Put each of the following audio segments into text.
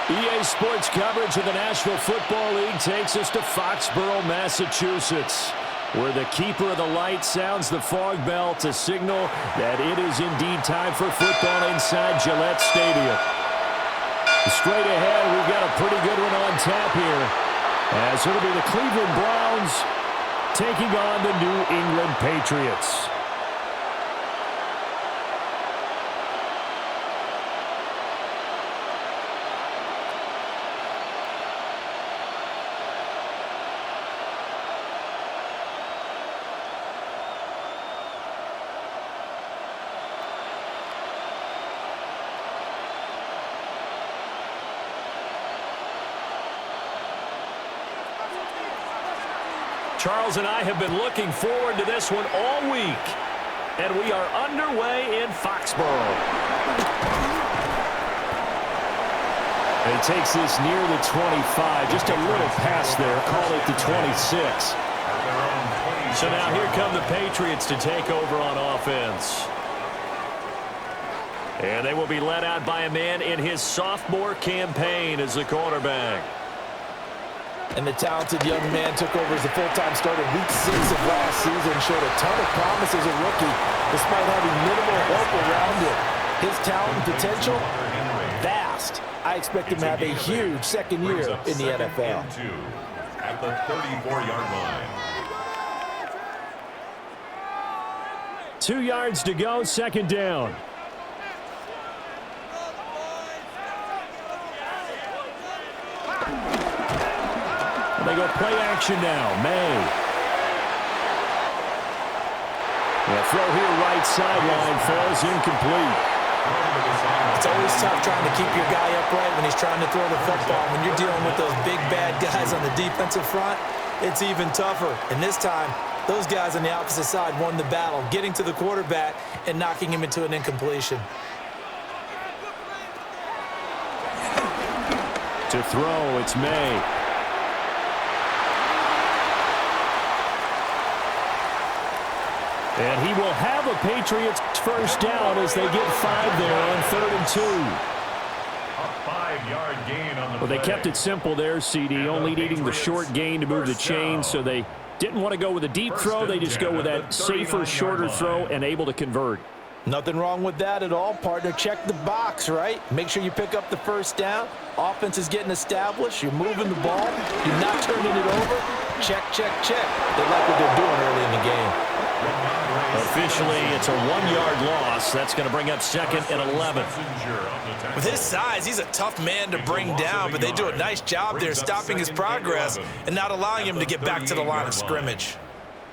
EA Sports coverage of the National Football League takes us to Foxborough, Massachusetts, where the keeper of the light sounds the fog bell to signal that it is indeed time for football inside Gillette Stadium. Straight ahead, we've got a pretty good one on tap here, as it'll be the Cleveland Browns taking on the New England Patriots. Charles and I have been looking forward to this one all week, and we are underway in Foxborough. He takes this near the 25, just a little past there, call it the 26. So now here come the Patriots to take over on offense. And they will be led out by a man in his sophomore campaign as the quarterback. And the talented young man took over as a full-time starter week 6 of last season and showed a ton of promise as a rookie, despite having minimal help around him. His talent and potential, vast. I expect him to have a huge second year in the NFL. At the 34-yard line. 2 yards to go, second down. They go play action now. May. The throw here right sideline falls incomplete. It's always tough trying to keep your guy upright when he's trying to throw the football. When you're dealing with those big, bad guys on the defensive front, it's even tougher. And this time, those guys on the opposite side won the battle, getting to the quarterback and knocking him into an incompletion. To throw, it's May. And he will have a Patriots first down as they get 5 there on 3rd and 2. A 5-yard gain on the Well, they kept it simple there, CD, only needing the short gain to move the chains, so they didn't want to go with a deep throw. They just go with that safer, shorter throw and able to convert. Nothing wrong with that at all, partner. Check the box, right? Make sure you pick up the first down. Offense is getting established. You're moving the ball. You're not turning it over. Check, check, check. They like what they're doing early in the game. Officially, it's a 1-yard loss. That's going to bring up 2nd and 11. With his size, he's a tough man to bring down, but they do a nice job there stopping his progress and not allowing him to get back to the line of scrimmage.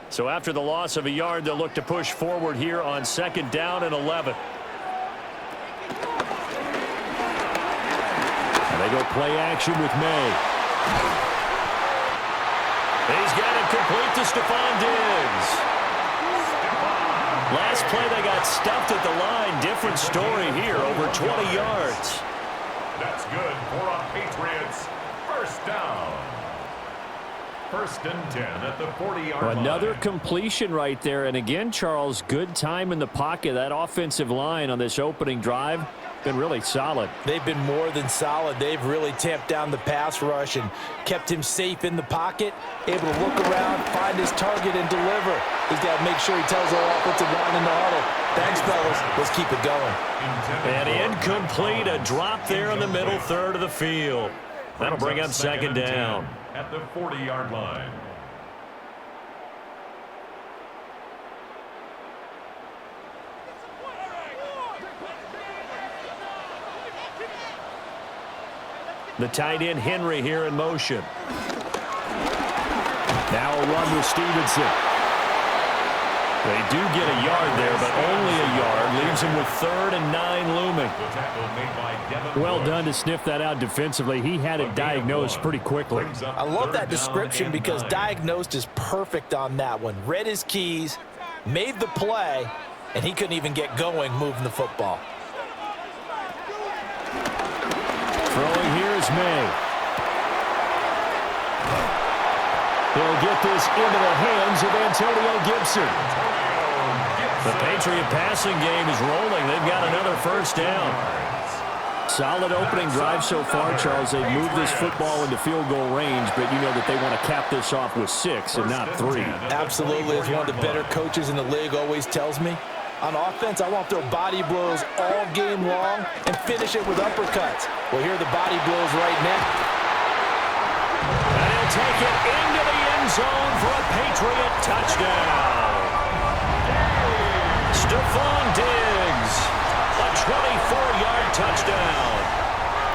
So after the loss of a yard, they'll look to push forward here on 2nd down and 11. And they go play action with May. He's got it complete to Stephon Diggs. Last play, they got stuffed at the line. Different story here, over 20 yards. That's good for a Patriots first down. 1st and 10 at the 40-yard line. Another completion right there. And again, Charles, good time in the pocket. That offensive line on this opening drive been really solid. They've been more than solid. They've really tamped down the pass rush and kept him safe in the pocket, able to look around, find his target, and deliver. He's got to make sure he tells our offensive line in the huddle, thanks, fellas. Let's keep it going. And incomplete, a drop there in the middle third of the field. That'll bring up 2nd down. At the 40-yard line. The tight end Henry here in motion. Now a run with Stevenson. They do get a yard there, but only a yard. Leaves him with 3rd and 9 looming. Well done to sniff that out defensively. He had it diagnosed pretty quickly. I love that description because diagnosed is perfect on that one. Read his keys, made the play, and he couldn't even get going moving the football. Throwing here is May. He'll get this into the hands of Antonio Gibson. The Patriot passing game is rolling. They've got another first down. Solid opening drive so far, Charles. They've moved this football into field goal range, but you know that they want to cap this off with 6 and not 3. Absolutely. As one of the better coaches in the league always tells me, on offense, I want to throw body blows all game long and finish it with uppercuts. Well, here are the body blows right now. And he'll take it into the end zone for a Patriot touchdown. Stephon Diggs, a 24-yard touchdown.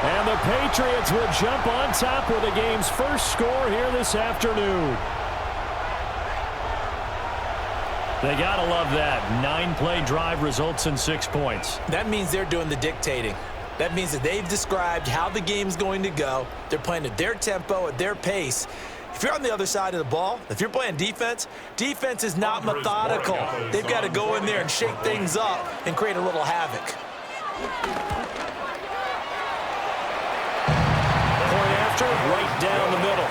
And the Patriots will jump on top with the game's first score here this afternoon. They gotta love that. 9-play drive results in 6 points. That means they're doing the dictating. That means that they've described how the game's going to go. They're playing at their tempo, at their pace. If you're on the other side of the ball, if you're playing defense, defense is not methodical. They've got to go in there and shake things up and create a little havoc. Point after, right down the middle.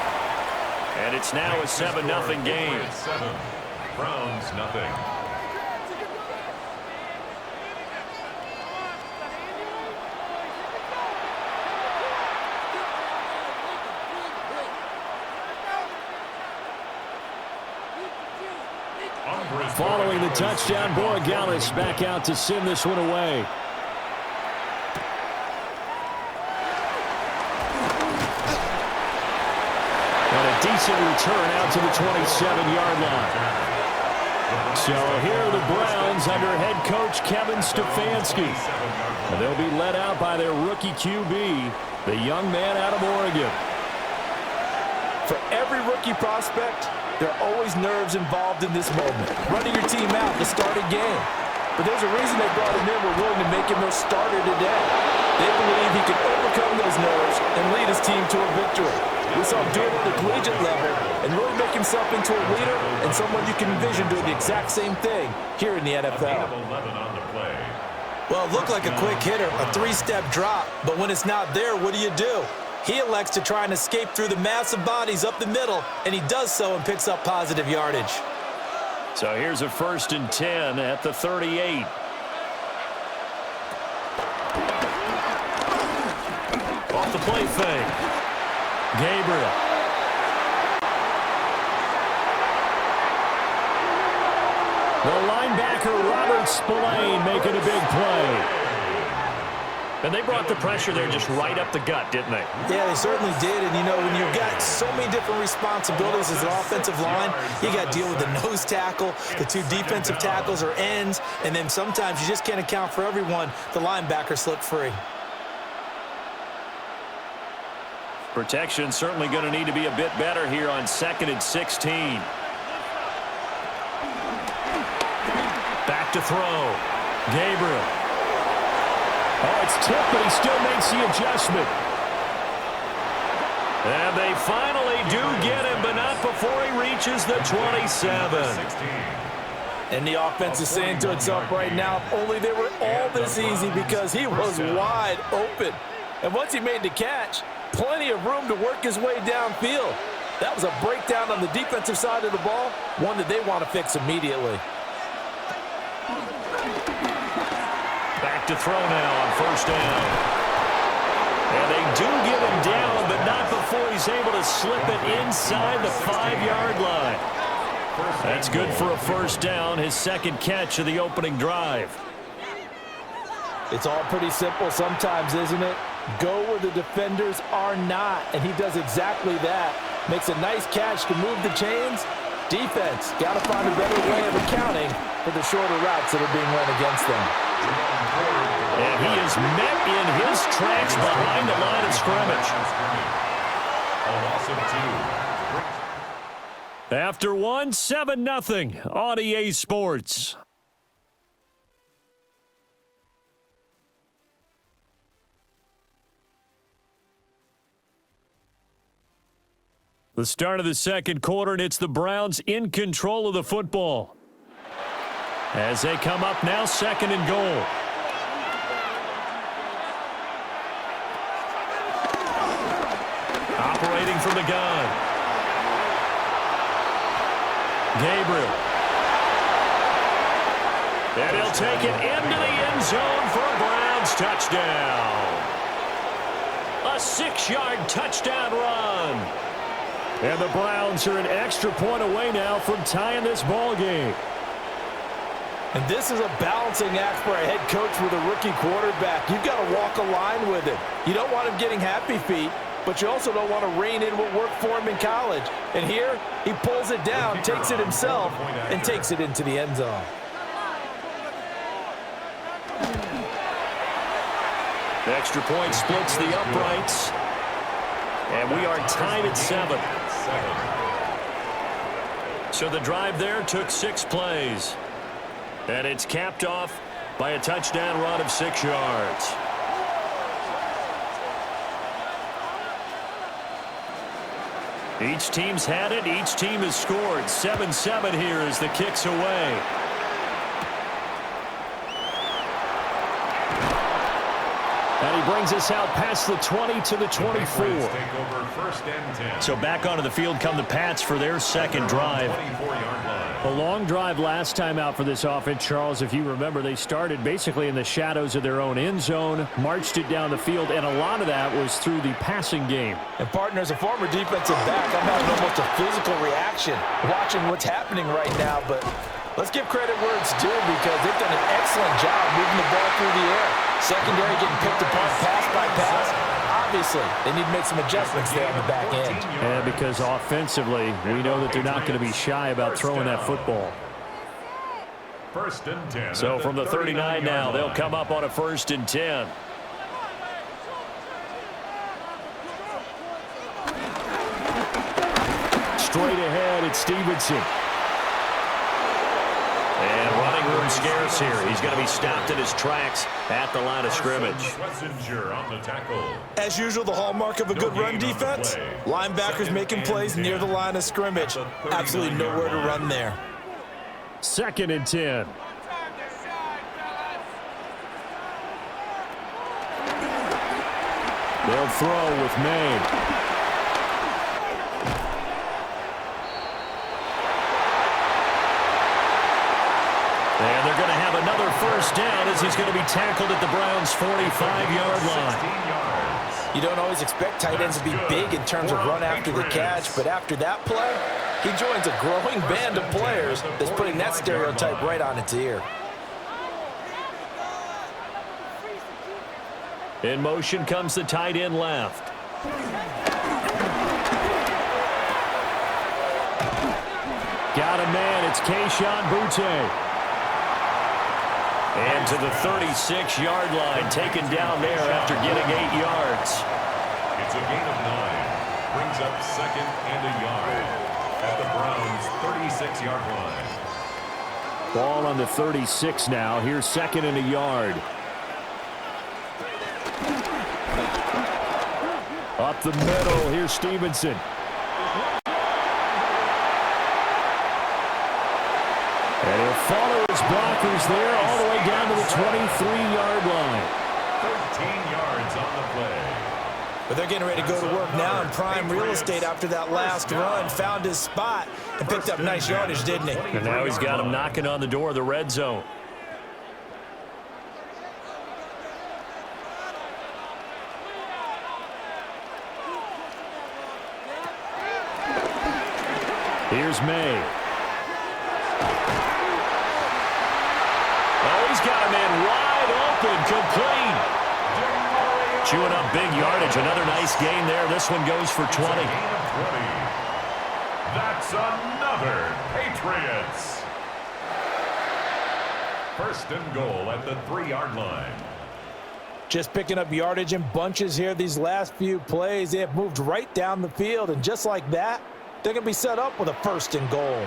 And it's now a 7-0 game. 7, Browns nothing. Following the touchdown, Borregales back out to send this one away. And a decent return out to the 27-yard line. So here are the Browns under head coach Kevin Stefanski. And they'll be led out by their rookie QB, the young man out of Oregon. For every rookie prospect, there are always nerves involved in this moment. Running your team out to start a game. But there's a reason they brought him in. We're willing to make him their starter today. They believe he can overcome those nerves and lead his team to a victory. We saw him do it at the collegiate level and really make himself into a leader and someone you can envision doing the exact same thing here in the NFL. Well, it looked like a quick hitter, a 3-step drop. But when it's not there, what do? He elects to try and escape through the massive bodies up the middle, and he does so and picks up positive yardage. So here's a 1st and 10 at the 38. Off the play fake. Gabriel. The linebacker Robert Spillane making a big play. And they brought the pressure there just right up the gut, didn't they? Yeah, they certainly did. And, you know, when you've got so many different responsibilities as an offensive line, you got to deal with the nose tackle, the 2 defensive tackles or ends, and then sometimes you just can't account for everyone. The linebacker slipped free. Protection certainly going to need to be a bit better here on 2nd and 16. Back to throw. Gabriel. Oh, it's tipped, but he still makes the adjustment. And they finally do get him, but not before he reaches the 27. And the offense is saying to itself right now, if only they were all this easy, because he was wide open. And once he made the catch, plenty of room to work his way downfield. That was a breakdown on the defensive side of the ball, one that they want to fix immediately. Back to throw now on 1st down. And they do get him down, but not before he's able to slip it inside the 5-yard line. That's good for a 1st down, his 2nd catch of the opening drive. It's all pretty simple sometimes, isn't it? Go where the defenders are not, and he does exactly that. Makes a nice catch to move the chains. Defense, got to find a better way of accounting for the shorter routes that are being run against them. And he is met in his tracks behind the line of scrimmage. After one, 7-0 on EA Sports. The start of the 2nd quarter, and it's the Browns in control of the football. As they come up now, 2nd and goal. Operating from the gun. Gabriel. And he'll take it into the end zone for a Browns touchdown. A 6-yard touchdown run. And the Browns are an extra point away now from tying this ball game. And this is a balancing act for a head coach with a rookie quarterback. You've got to walk a line with him. You don't want him getting happy feet, but you also don't want to rein in what worked for him in college. And here, he pulls it down, takes it himself, and takes it into the end zone. The extra point splits the uprights. And we are tied at 7. So the drive there took 6 plays. And it's capped off by a touchdown run of 6 yards. Each team's had it. Each team has scored. 7-7 here as the kick's away. And he brings us out past the 20 to the 24. So back onto the field come the Pats for their second drive. A long drive last time out for this offense, Charles. If you remember, they started basically in the shadows of their own end zone, marched it down the field, and a lot of that was through the passing game. And, partner, as a former defensive back, I'm having almost a physical reaction watching what's happening right now. But let's give credit where it's due because they've done an excellent job moving the ball through the air. Secondary getting picked apart pass by pass. Obviously, they need to make some adjustments there on the back end. And because offensively, we know that they're not going to be shy about throwing that football. First and 10. So from the 39 now, they'll come up on a 1st and 10. Straight ahead, it's Stevenson. And running room scarce here. He's going to be stopped in his tracks at the line of scrimmage. As usual, the hallmark of a good run defense, linebackers making plays near the line of scrimmage. Absolutely nowhere to run there. 2nd and 10. They'll throw with May. And they're going to have another 1st down as he's going to be tackled at the Browns' 45-yard line. You don't always expect tight ends to be big in terms of run after the catch, but after that play, he joins a growing band of players that's putting that stereotype right on its ear. In motion comes the tight end left. Got a man. It's Kayshon Boutte. And to the 36-yard line, taken down there after getting 8 yards. It's a gain of 9. Brings up 2nd and a yard at the Browns' 36-yard line. Ball on the 36 now. Here's 2nd and a yard. Up the middle. Here's Stevenson. And he'll follow his blockers there all the way down to the 23-yard line. 13 yards on the play. But they're getting ready to go to work now in prime real estate after that last run. Found his spot and picked up nice yardage, didn't he? And now he's got him knocking on the door of the red zone. Here's May. He's got a man wide open, complete. Chewing up big yardage. Another nice gain there. This one goes for 20. That's another Patriots. 1st and goal at the 3-yard line. Just picking up yardage in bunches here these last few plays. They have moved right down the field, and just like that, they're going to be set up with a 1st and goal.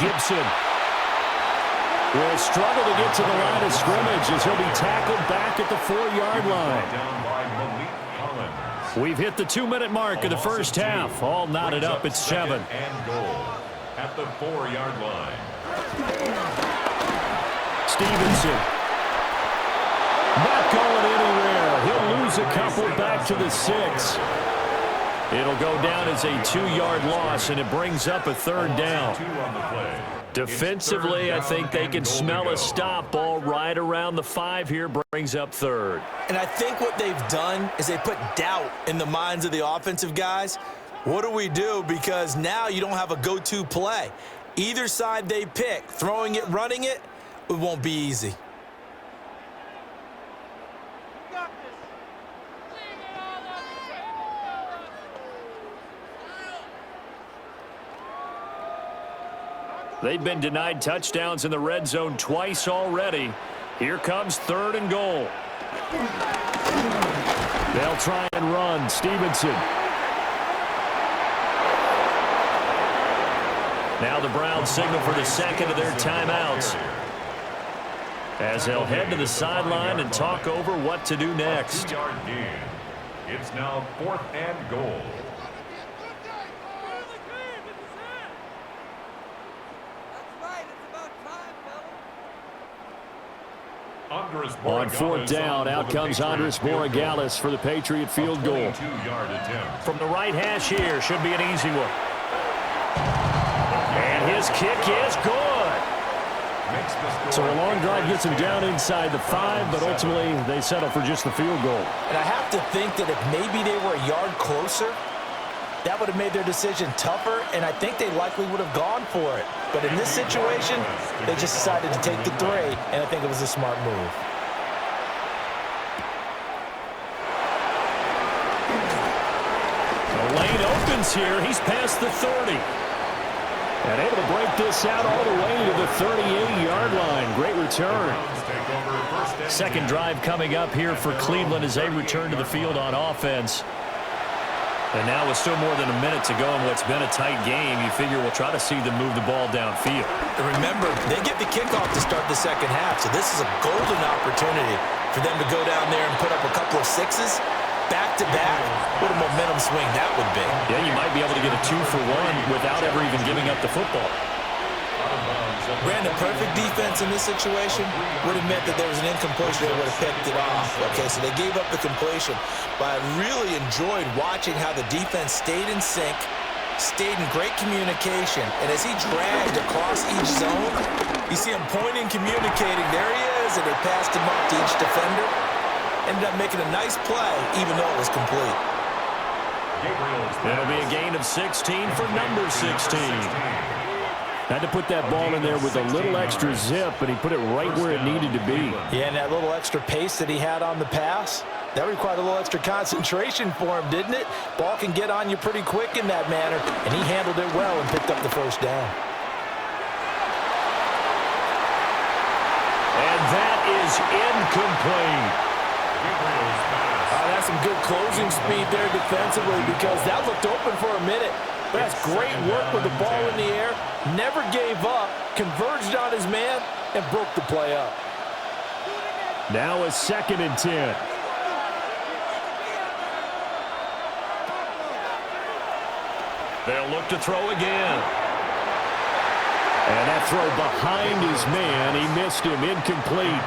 Gibson will struggle to get to the line of scrimmage as he'll be tackled back at the 4-yard line. We've hit the 2-minute mark of the first half. All knotted up at 7. And goal at the 4-yard line. Stevenson. Not going anywhere. He'll lose a couple back to the 6. It'll go down as a 2-yard loss, and it brings up a third down. Defensively, I think they can smell a stop ball right around the 5 here, brings up third. And I think what they've done is they put doubt in the minds of the offensive guys. What do we do? Because now you don't have a go-to play. Either side they pick, throwing it, running it, it won't be easy. They've been denied touchdowns in the red zone twice already. Here comes 3rd and goal. They'll try and run. Stevenson. Now the Browns signal for the second of their timeouts, as they'll head to the sideline and talk over what to do next. 2-yard gain. It's now 4th and goal. On 4th down, out comes Andres Borregales for the Patriot field goal. From the right hash here, should be an easy one. And his kick is good. So a long drive gets him down inside the 5, but ultimately they settle for just the field goal. And I have to think that if maybe they were a yard closer, that would have made their decision tougher, and I think they likely would have gone for it. But in this situation, they just decided to take the 3, and I think it was a smart move. The lane opens here. He's past the 30. And able to break this out all the way to the 38-yard line. Great return. Second drive coming up here for Cleveland as they return to the field on offense. And now with still more than a minute to go in what's been a tight game, you figure we'll try to see them move the ball downfield. And remember, they get the kickoff to start the second half, so this is a golden opportunity for them to go down there and put up a couple of 6s back-to-back. What a momentum swing that would be. Yeah, you might be able to get a 2-for-1 without ever even giving up the football. Brandon, perfect defense in this situation would have meant that there was an incompletion. They would have picked it off. Okay, so they gave up the completion. But I really enjoyed watching how the defense stayed in sync, stayed in great communication. And as he dragged across each zone, you see him pointing, communicating. There he is, and they passed him up to each defender. Ended up making a nice play, even though it was complete. It'll be a gain of 16 for number 16. Had to put that ball in there with a little extra zip, and he put it right where it needed to be. Yeah, and that little extra pace that he had on the pass, that required a little extra concentration for him, didn't it? Ball can get on you pretty quick in that manner, and he handled it well and picked up the first down. And that is incomplete. That's some good closing speed there defensively, because that looked open for a minute. But that's great work with the ball in the air. Never gave up, converged on his man, and broke the play up. Now a 2nd and 10. They'll look to throw again. And that throw behind his man, he missed him, incomplete.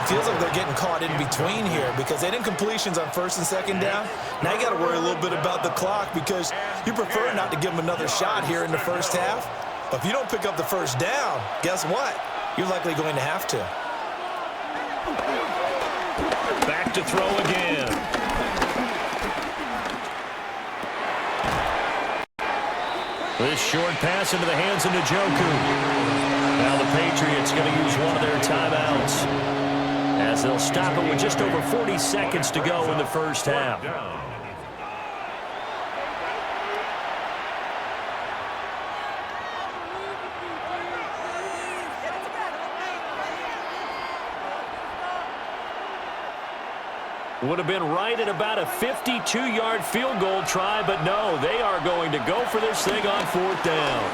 Feels like they're getting caught in between here, because they didn't completions on 1st and 2nd down. Now you got to worry a little bit about the clock, because you prefer not to give them another shot here in the first half. But if you don't pick up the first down, guess what? You're likely going to have to. Back to throw again. This short pass into the hands of Njoku. Now the Patriots going to use one of their timeouts, as they'll stop it with just over 40 seconds to go in the first half. Would have been right at about a 52-yard field goal try, but no, they are going to go for this thing on 4th down.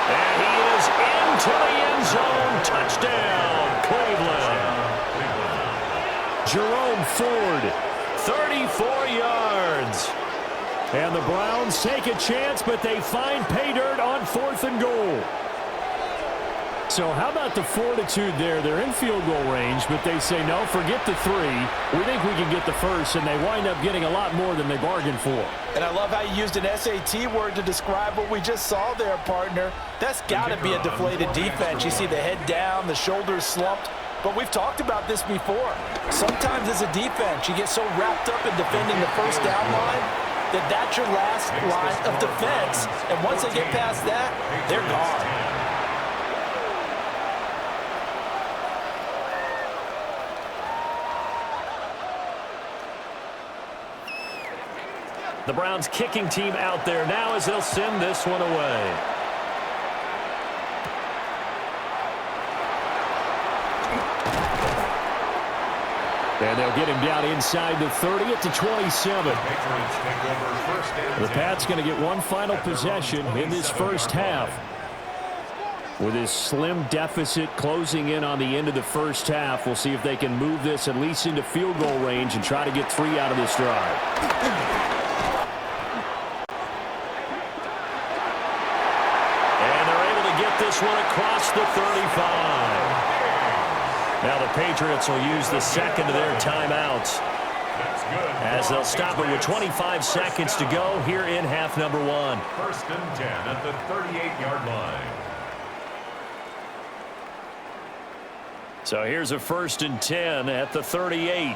And he is into the end zone. Touchdown, Cleveland. Jerome Ford, 34 yards. And the Browns take a chance, but they find pay dirt on 4th and goal. So how about the fortitude there? They're in field goal range, but they say, no, forget the 3. We think we can get the first, and they wind up getting a lot more than they bargained for. And I love how you used an SAT word to describe what we just saw there, partner. That's got to be a deflated defense. You see the head down, the shoulders slumped. But we've talked about this before. Sometimes as a defense, you get so wrapped up in defending the first down line that that's your last line of defense. And once they get past that, they're gone. The Browns kicking team out there now as they'll send this one away. And they'll get him down inside the 30 at the 27. The Pats going to get one final possession in this first half. With his slim deficit closing in on the end of the first half, we'll see if they can move this at least into field goal range and try to get 3 out of this drive. This one across the 35. Now the Patriots will use the second of their timeouts as they'll stop it with 25 seconds to go here in half number 1. First and 10 at the 38-yard line. So here's a first and 10 at the 38.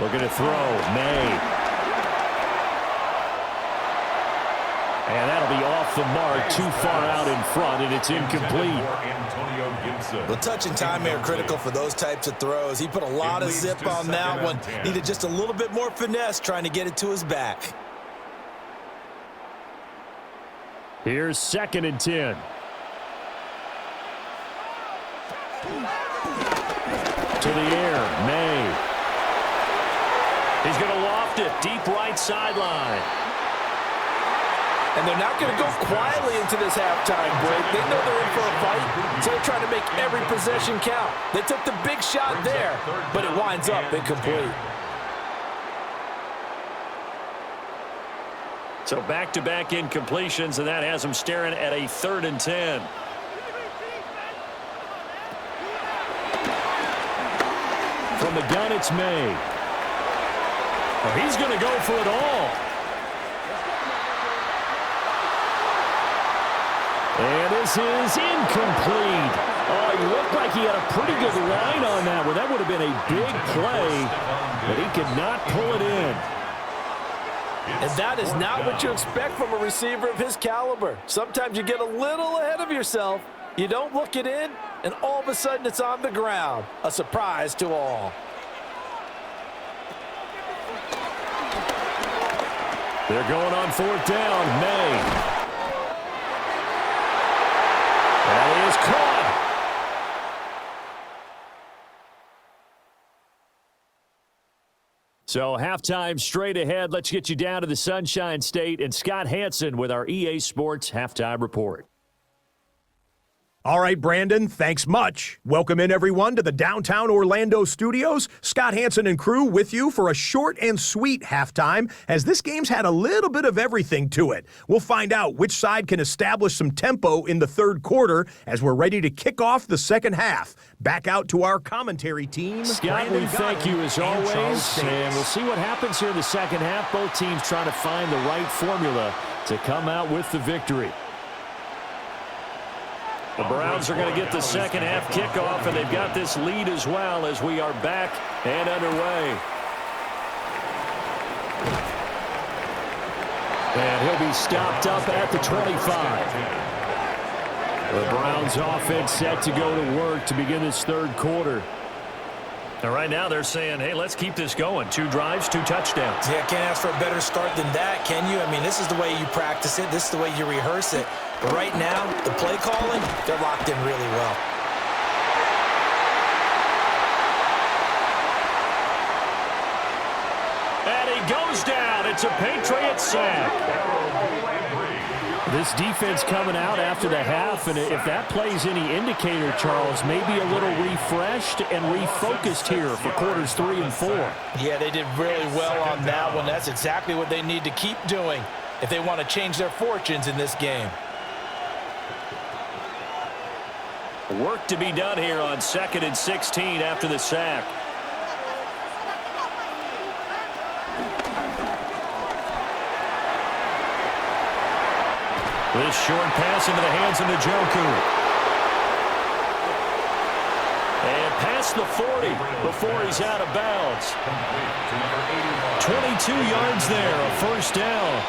Looking to throw. May. And that'll be off the mark, too far out in front, and it's incomplete. The touch and timing are critical for those types of throws. He put a lot of zip on that one. Needed just a little bit more finesse trying to get it to his back. Here's second and 10. To the air, May. He's going to loft it, deep right sideline. And they're not going to go quietly into this halftime break. They know they're in for a fight, so they're trying to make every possession count. They took the big shot there, but it winds up incomplete. So back-to-back incompletions, and that has them staring at a 3rd and 10. From the gun, it's May. Oh, he's going to go for it all. And this is incomplete. Oh, he looked like he had a pretty good line on that one. That would have been a big play, but he could not pull it in. And that is not what you expect from a receiver of his caliber. Sometimes you get a little ahead of yourself. You don't look it in, and all of a sudden it's on the ground. A surprise to all. They're going on 4th down. May. That is caught. So halftime straight ahead. Let's get you down to the Sunshine State and Scott Hansen with our EA Sports Halftime Report. All right, Brandon, thanks much. Welcome in, everyone, to the downtown Orlando studios. Scott Hansen and crew with you for a short and sweet halftime, as this game's had a little bit of everything to it. We'll find out which side can establish some tempo in the third quarter as we're ready to kick off the second half. Back out to our commentary team. Scott, we thank you as always, and we'll see what happens here in the second half. Both teams trying to find the right formula to come out with the victory. The Browns are going to get the second half kickoff, and they've got this lead as well as we are back and underway. And he'll be stopped up at the 25. The Browns offense set to go to work to begin this third quarter. And right now they're saying, hey, let's keep this going. 2 drives, 2 touchdowns. Yeah, can't ask for a better start than that, can you? I mean, this is the way you practice it. This is the way you rehearse it. But right now, the play calling, they're locked in really well. And he goes down. It's a Patriots sack. This defense coming out after the half, and if that plays any indicator, Charles, maybe a little refreshed and refocused here for quarters 3 and 4. Yeah, they did really well on that one. That's exactly what they need to keep doing if they want to change their fortunes in this game. Work to be done here on 2nd and 16 after the sack. This short pass into the hands of Njoku. And past the 40 before he's out of bounds. 22 yards there, a first down.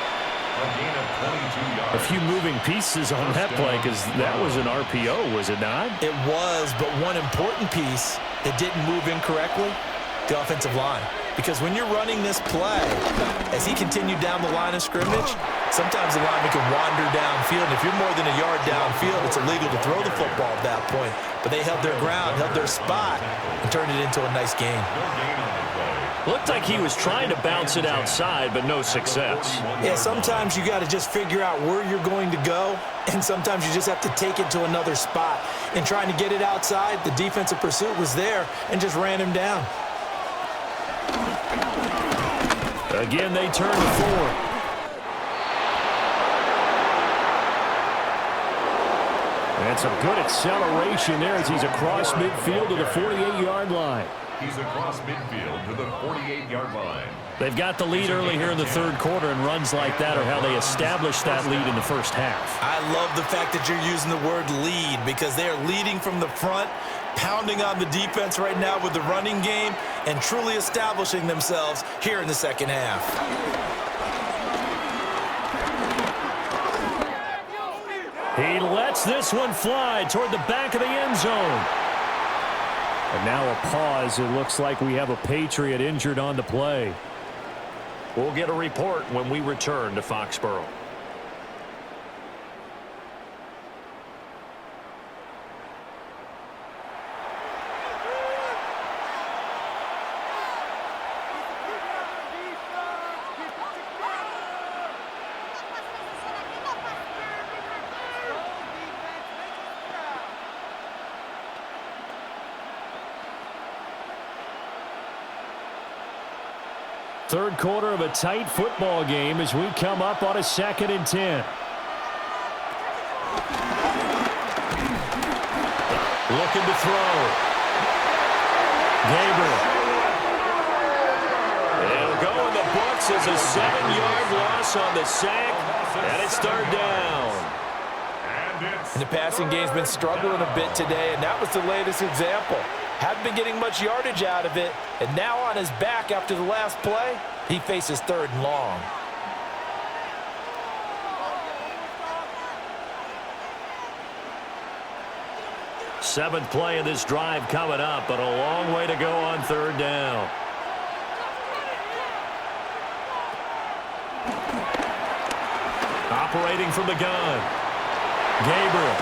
A few moving pieces on that play because that was an RPO, was it not? It was, but one important piece that didn't move incorrectly, the offensive line. Because when you're running this play, as he continued down the line of scrimmage, sometimes the lineman can wander downfield. And if you're more than a yard downfield, it's illegal to throw the football at that point. But they held their ground, held their spot, and turned it into a nice game. Looked like he was trying to bounce it outside, but no success. Yeah, sometimes you got to just figure out where you're going to go, and sometimes you just have to take it to another spot. And trying to get it outside, the defensive pursuit was there and just ran him down. Again, they turn to 4. And some good acceleration there as he's across midfield to the 48-yard line. He's across midfield to the 48-yard line. They've got the lead early here in the third quarter, and runs like that are how they establish that lead in the first half. I love the fact that you're using the word lead because they are leading from the front, pounding on the defense right now with the running game, and truly establishing themselves here in the second half. He lets this one fly toward the back of the end zone. And now a pause. It looks like we have a Patriot injured on the play. We'll get a report when we return to Foxborough. Third quarter of a tight football game as we come up on a 2nd and 10. Looking to throw. Gabriel. It'll go in the books as a 7-yard loss on the sack, and it's third down. And the passing game's been struggling a bit today, and that was the latest example. Hadn't been getting much yardage out of it, and now on his back after the last play, he faces 3rd and long. Seventh play of this drive coming up, but a long way to go on 3rd down. Operating from the gun. Gabriel.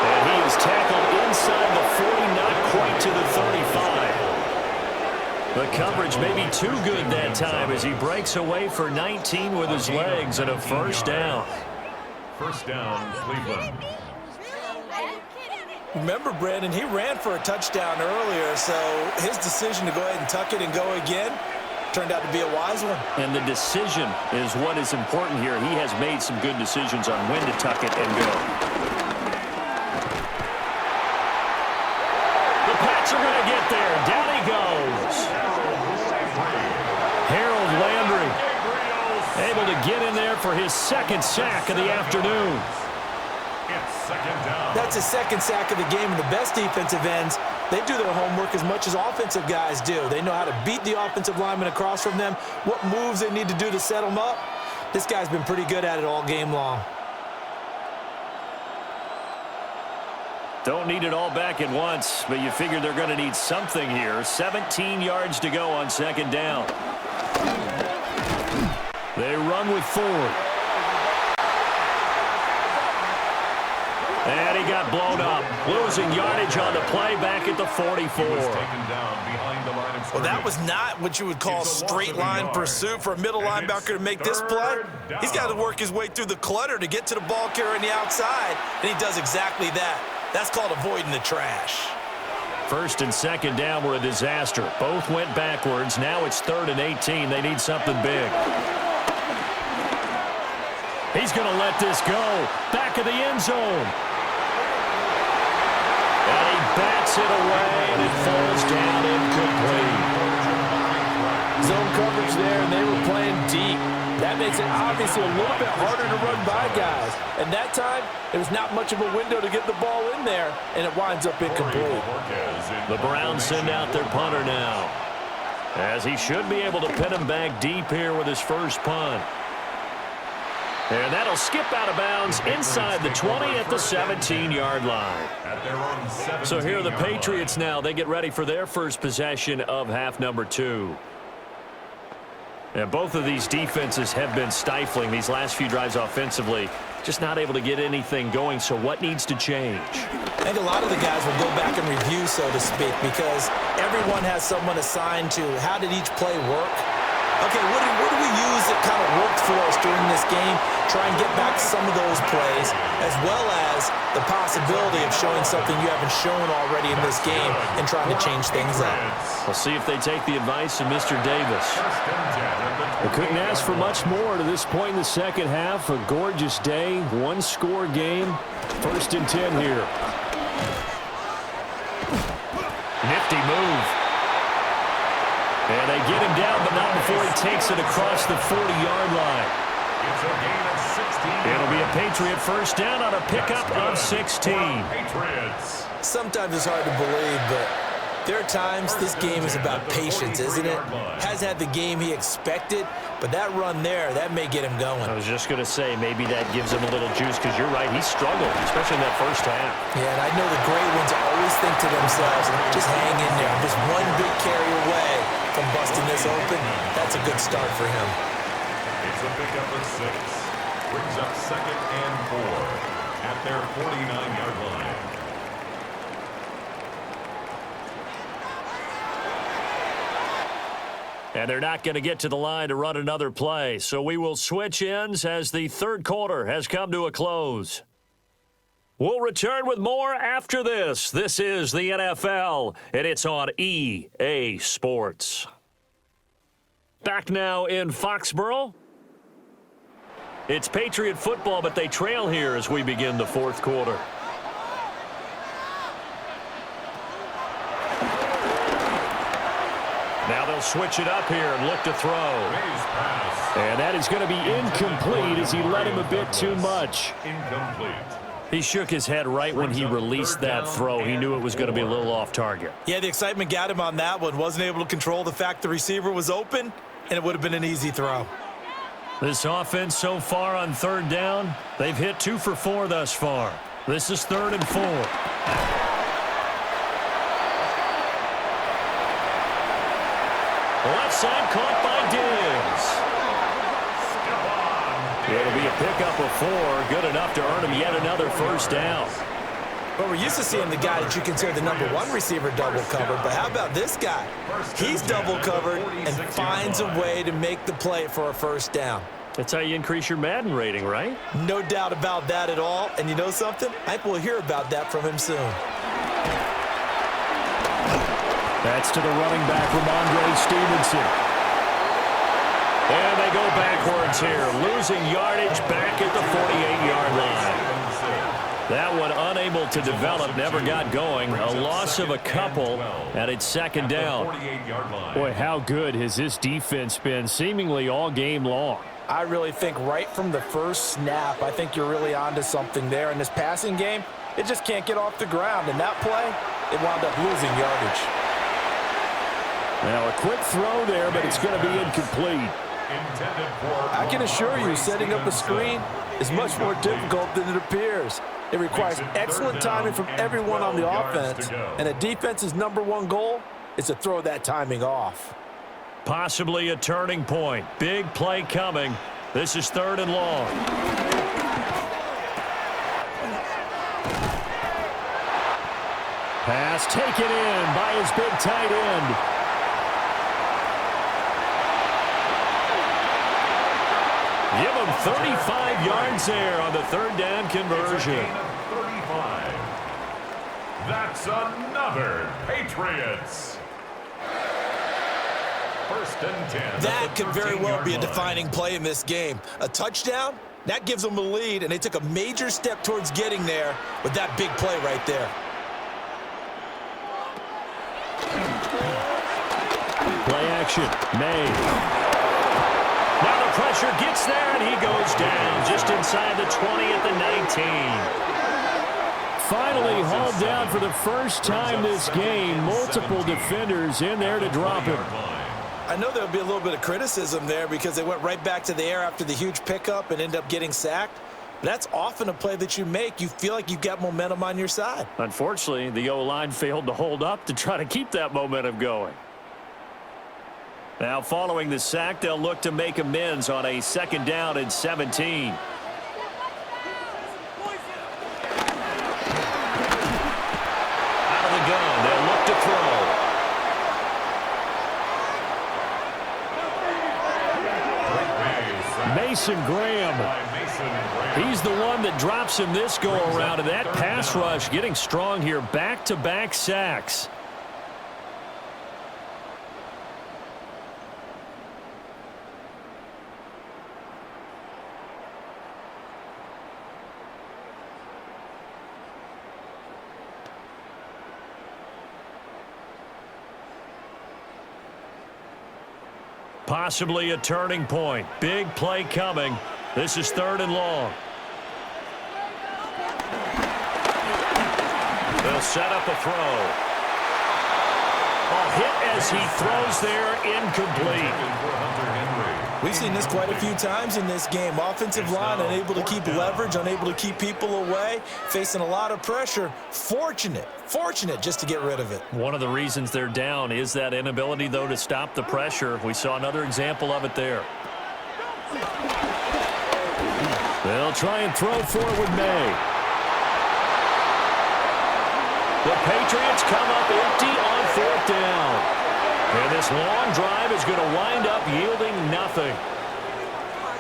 And he is tackled inside the 40, not quite to the 35. The coverage may be too good that time as he breaks away for 19 with his legs and a first down. First down, Cleveland. Remember, Brandon, he ran for a touchdown earlier, so his decision to go ahead and tuck it and go again turned out to be a wise one. And the decision is what is important here. He has made some good decisions on when to tuck it and go. The Pats are going to get there. Down he goes. Harold Landry able to get in there for his 2nd sack of the afternoon. It's 2nd down. That's his 2nd sack of the game, and the best defensive ends, they do their homework as much as offensive guys do. They know how to beat the offensive lineman across from them, what moves they need to do to set them up. This guy's been pretty good at it all game long. Don't need it all back at once, but you figure they're going to need something here. 17 yards to go on 2nd down. They run with Ford. And he got blown up. Losing yardage on the play back at the 44. Well, that was not what you would call straight line pursuit for a middle linebacker to make this play. He's got to work his way through the clutter to get to the ball carrier on the outside, and he does exactly that. That's called avoiding the trash. 1st and 2nd down were a disaster. Both went backwards. Now it's 3rd and 18. They need something big. He's going to let this go. Back of the end zone. And he bats it away, and it falls down incomplete. Zone coverage there, and they were playing deep. That makes it obviously a little bit harder to run by guys. And that time, there was not much of a window to get the ball in there, and it winds up incomplete. The Browns send out their punter now, as he should be able to pin him back deep here with his first punt. And that'll skip out of bounds inside the 20 at the 17-yard line. So here are the Patriots now. They get ready for their first possession of half number 2. And both of these defenses have been stifling these last few drives offensively. Just not able to get anything going, so what needs to change? I think a lot of the guys will go back and review, so to speak, because everyone has someone assigned to how did each play work. Okay, what do we use that kind of worked for us during this game? Try and get back some of those plays, as well as the possibility of showing something you haven't shown already in this game and trying to change things up. We'll see if they take the advice of Mr. Davis. We couldn't ask for much more to this point in the second half. A gorgeous day, one-score game. 1st and 10 here. Nifty move. And they get him down, but not before he takes it across the 40-yard line. It's a gain of 16. It'll be a Patriot first down on a pickup of 16. Patriots. Sometimes it's hard to believe, but there are times this game is about patience, isn't it? Has had the game he expected, but that run there, that may get him going. I was just going to say, maybe that gives him a little juice, because you're right, he struggled, especially in that first half. Yeah, and I know the great ones always think to themselves, just hang in there. I'm just one big carry away from busting this open. That's a good start for him. It's a pickup of 6. Brings up 2nd and 4 at their 49-yard line. And they're not going to get to the line to run another play. So we will switch ends as the third quarter has come to a close. We'll return with more after this. This is the NFL, and it's on EA Sports. Back now in Foxborough. It's Patriot football, but they trail here as we begin the fourth quarter. Now they'll switch it up here and look to throw. And that is going to be incomplete as he let him a bit too much. Incomplete. He shook his head right when he released that throw. He knew it was going to be a little off target. Yeah, the excitement got him on that one. Wasn't able to control the fact the receiver was open, and it would have been an easy throw. This offense so far on third down, they've hit 2 for 4 thus far. This is 3rd and 4. Left side caught by Diggs. It'll be a pickup of 4, good enough to earn him yet another first down. But we're used to seeing the guy that you consider the number 1 receiver double covered. But how about this guy? He's double covered and finds a way to make the play for a first down. That's how you increase your Madden rating, right? No doubt about that at all. And you know something? I think we'll hear about that from him soon. That's to the running back, Ramondre Stevenson. And they go backwards here, losing yardage back at the 48-yard line. That one unable to develop, never got going. A loss of a couple, and it's second down. Boy, how good has this defense been seemingly all game long? I really think right from the first snap, I think you're really onto something there. In this passing game, it just can't get off the ground. And that play, it wound up losing yardage. Now a quick throw there, but it's going to be incomplete. I can assure you, setting up a screen is much more difficult than it appears. It requires excellent timing from everyone on the offense, and a defense's #1 goal is to throw that timing off. Possibly a turning point. Big play coming. This is 3rd and long. Pass taken in by his big tight end. Give him 35 yards there on the 3rd down conversion. 35. That's another Patriots. 1st and 10. That could very well be a defining play in this game. A touchdown That gives them a lead, and they took a major step towards getting there with that big play right there. Play action. May. Now the pressure gets there, and he goes down just inside the 20 at the 19. Finally hauled down for the first time this game. Multiple defenders in there to drop him. I know there'll be a little bit of criticism there because they went right back to the air after the huge pickup and ended up getting sacked. That's often a play that you make. You feel like you've got momentum on your side. Unfortunately, the O-line failed to hold up to try to keep that momentum going. Now, following the sack, they'll look to make amends on a 2nd down and 17. Out of the gun, they'll look to throw. Mason Graham. He's the one that drops him this go-around, and that pass rush getting strong here. Back-to-back sacks. Possibly a turning point. Big play coming. This is 3rd and long. They'll set up a throw. A hit as he throws there, incomplete. We've seen this quite a few times in this game. Offensive line unable to keep leverage, unable to keep people away, facing a lot of pressure. Fortunate just to get rid of it. One of the reasons they're down is that inability, though, to stop the pressure. We saw another example of it there. They'll try and throw forward May. The Patriots come up empty on 4th down. And this long drive is going to wind up yielding nothing.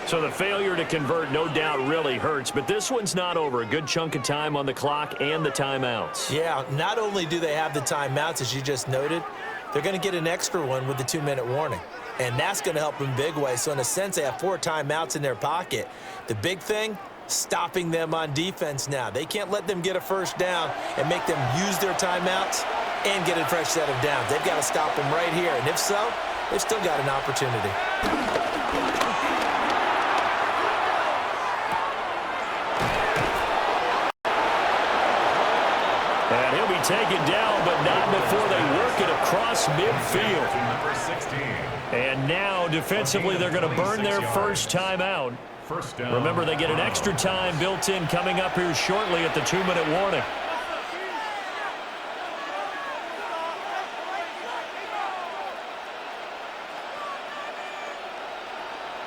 So the failure to convert, no doubt, really hurts. But this one's not over. A good chunk of time on the clock and the timeouts. Yeah, not only do they have the timeouts, as you just noted, they're going to get an extra one with the 2-minute warning. And that's going to help in big ways. So in a sense, they have 4 timeouts in their pocket. The big thing, stopping them on defense now. They can't let them get a 1st down and make them use their timeouts and get a fresh set of downs. They've got to stop them right here. And if so, they've still got an opportunity. And he'll be taken down, but not before they work it across midfield. And now, defensively, they're going to burn their first timeout. Remember, they get an extra time built in coming up here shortly at the 2-minute warning.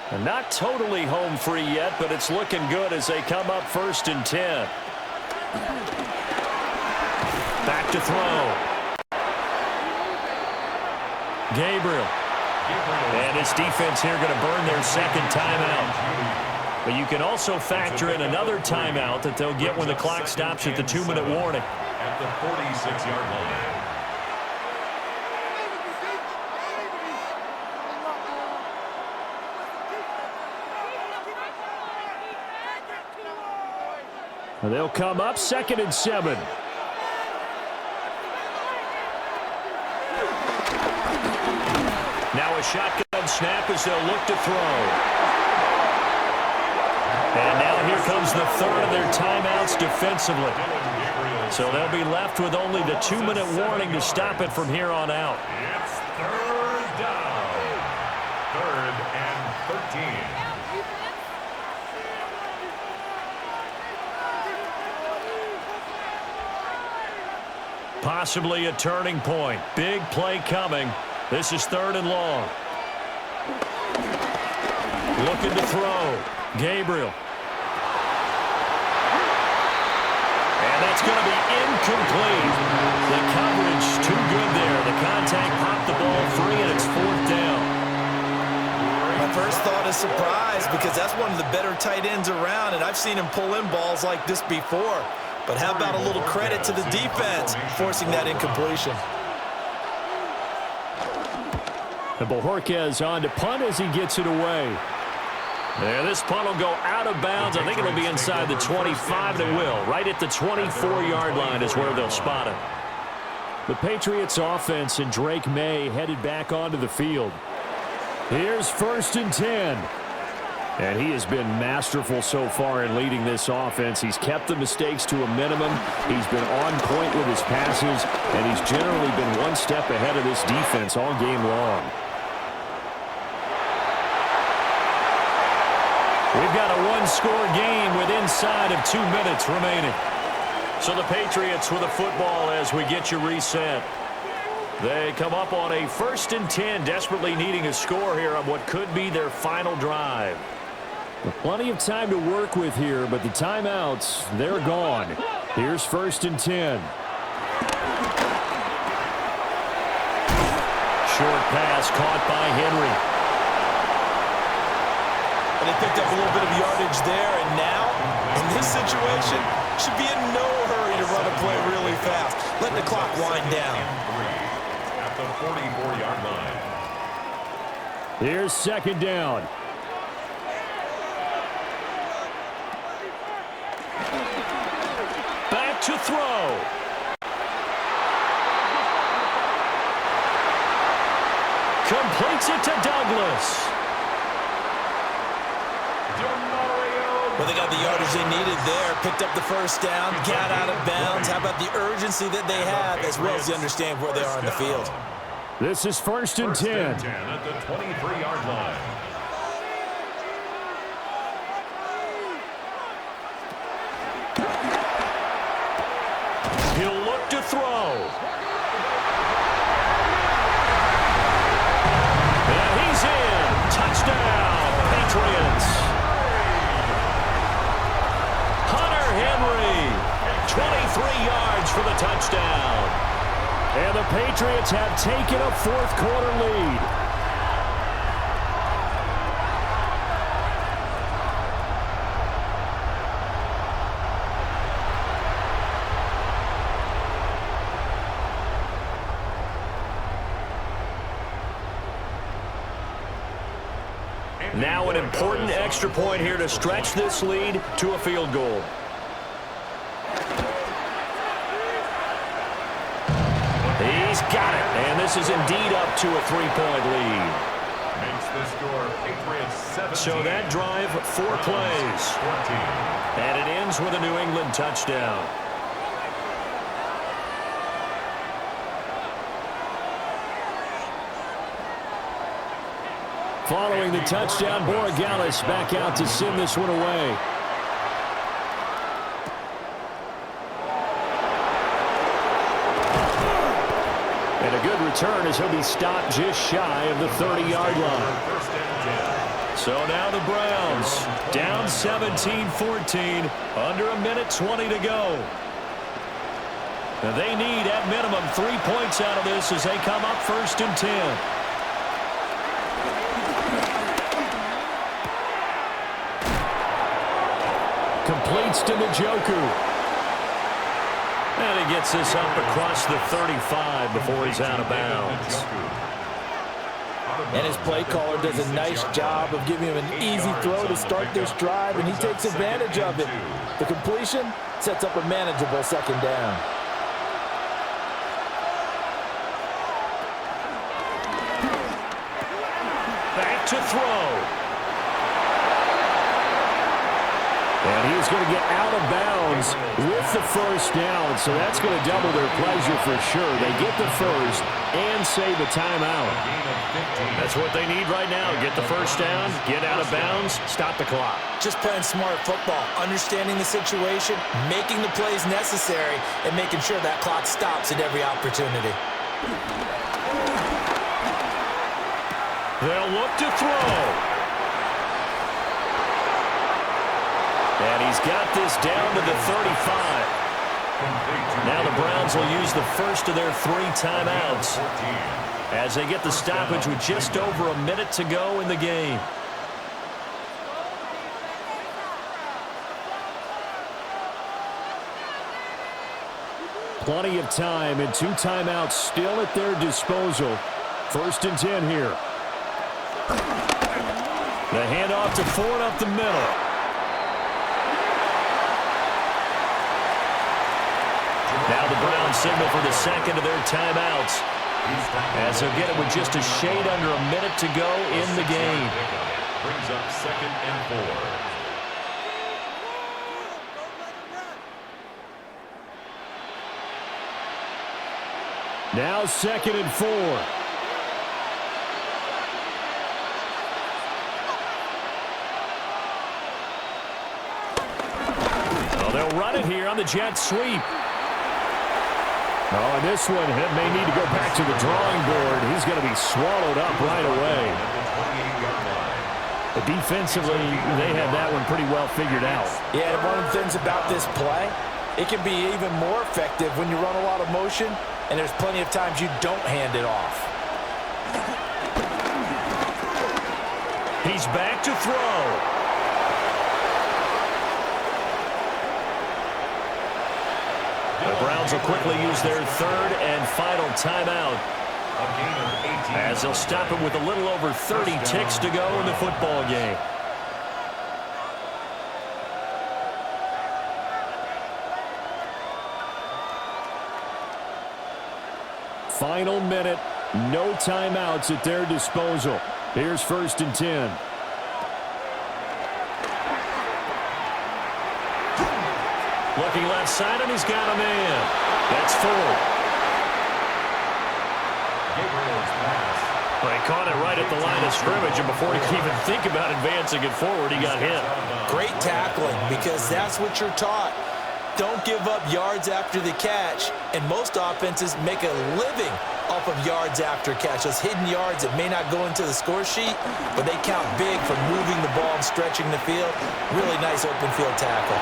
And not totally home free yet, but it's looking good as they come up 1st and 10. Back to throw. Gabriel. And his defense here going to burn their 2nd timeout. But you can also factor in another timeout that they'll get when the clock stops at the 2-minute warning. At the 46-yard line. And they'll come up 2nd and 7. Now a shotgun snap as they'll look to throw. And now here comes the 3rd of their timeouts defensively. So they'll be left with only the 2-minute warning to stop it from here on out. It's 3rd down. 3rd and 13. Possibly a turning point. Big play coming. This is 3rd and long. Looking to throw. Gabriel. And that's going to be incomplete. The coverage too good there. The contact popped the ball free, and it's 4th down. My first thought is surprise because that's one of the better tight ends around, and I've seen him pull in balls like this before. But how about a little credit to the defense forcing that incompletion? And Bojorquez on to punt as he gets it away. And this punt will go out of bounds. I think it'll be inside the 25, and it will. Right at the 24-yard line is where they'll spot it. The Patriots offense and Drake May headed back onto the field. Here's 1st and 10. And he has been masterful so far in leading this offense. He's kept the mistakes to a minimum. He's been on point with his passes, and he's generally been one step ahead of this defense all game long. We've got a one-score game with inside of 2 minutes remaining. So the Patriots with the football as we get you reset. They come up on a 1st and 10, desperately needing a score here on what could be their final drive. Plenty of time to work with here, but the timeouts, they're gone. Here's 1st and 10. Short pass caught by Henry. And they picked up a little bit of yardage there, and now, in this situation, should be in no hurry to run a play really fast. Let the clock wind down. At the 44-yard line. Here's 2nd down. Back to throw. Completes it to Douglas. Well, they got the yardage they needed there, picked up the 1st down, got out of bounds. How about the urgency that they have, as well as they understand where they are in the field? This is 1st and 10. 1st and 10 at the 23-yard line. He'll look to throw. And he's in. Touchdown, Patriots. Henry, 23 yards for the touchdown. And the Patriots have taken a 4th-quarter lead. Now an important extra point here to stretch this lead to a field goal. He's got it, and this is indeed up to a 3-point lead. Makes the score Patriots 17. So that drive, 4 plays. 14. And it ends with a New England touchdown. Following the touchdown, Borregales back out to send this one away. And a good return as he'll be stopped just shy of the 30-yard line. So now the Browns down 17-14, under a minute 20 to go. Now they need, at minimum, 3 points out of this as they come up 1st and 10. Completes to Njoku. And he gets this up across the 35 before he's out of bounds. And his play caller does a nice job of giving him an easy throw to start this drive, and he takes advantage of it. The completion sets up a manageable 2nd down. Back to throw. And he's going to get out of bounds with the 1st down, so that's going to double their pleasure for sure. They get the 1st and save a timeout. That's what they need right now. Get the 1st down, get out of bounds, stop the clock. Just playing smart football, understanding the situation, making the plays necessary, and making sure that clock stops at every opportunity. They'll look to throw. And he's got this down to the 35. Now the Browns will use the first of their 3 timeouts as they get the stoppage with just over a minute to go in the game. Plenty of time and 2 timeouts still at their disposal. 1st and 10 here. The handoff to Ford up the middle. Now the Browns signal for the second of their timeouts, as they'll get it with just a shade under a minute to go in the game. Brings up 2nd and 4. Now 2nd and 4. Well, they'll run it here on the jet sweep. Oh, and this one may need to go back to the drawing board. He's going to be swallowed up right away. But defensively, they had that one pretty well figured out. Yeah, and one of the things about this play, it can be even more effective when you run a lot of motion, and there's plenty of times you don't hand it off. He's back to throw. The Browns will quickly use their third and final timeout, as they'll stop it with a little over 30 ticks to go in the football game. Final minute, no timeouts at their disposal. Here's 1st and 10. Looking left side, and he's got a man. That's Ford. Well, he caught it right at the line of scrimmage, and before he could even think about advancing it forward, he got hit. Great tackling, because that's what you're taught. Don't give up yards after the catch, and most offenses make a living off of yards after catch. Those hidden yards that may not go into the score sheet, but they count big for moving the ball and stretching the field. Really nice open field tackle.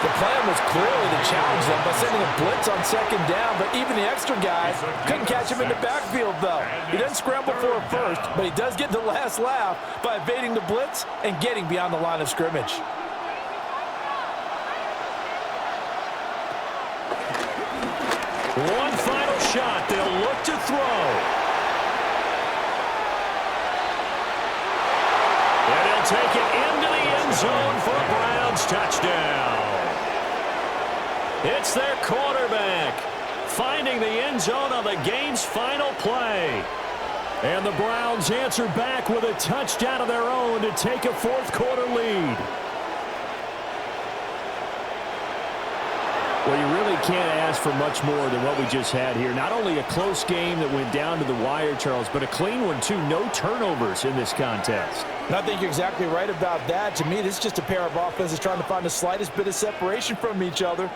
The plan was clearly to challenge them by sending a blitz on 2nd down, but even the extra guy couldn't catch him in the backfield, though. He doesn't scramble for a first, but he does get the last laugh by evading the blitz and getting beyond the line of scrimmage. One final shot. They'll look to throw. And they'll take it into the end zone for a Browns touchdown. It's their quarterback finding the end zone on the game's final play. And the Browns answer back with a touchdown of their own to take a 4th quarter lead. Well, you really can't ask for much more than what we just had here. Not only a close game that went down to the wire, Charles, but a clean one, too. No turnovers in this contest. I think you're exactly right about that. To me, this is just a pair of offenses trying to find the slightest bit of separation from each other.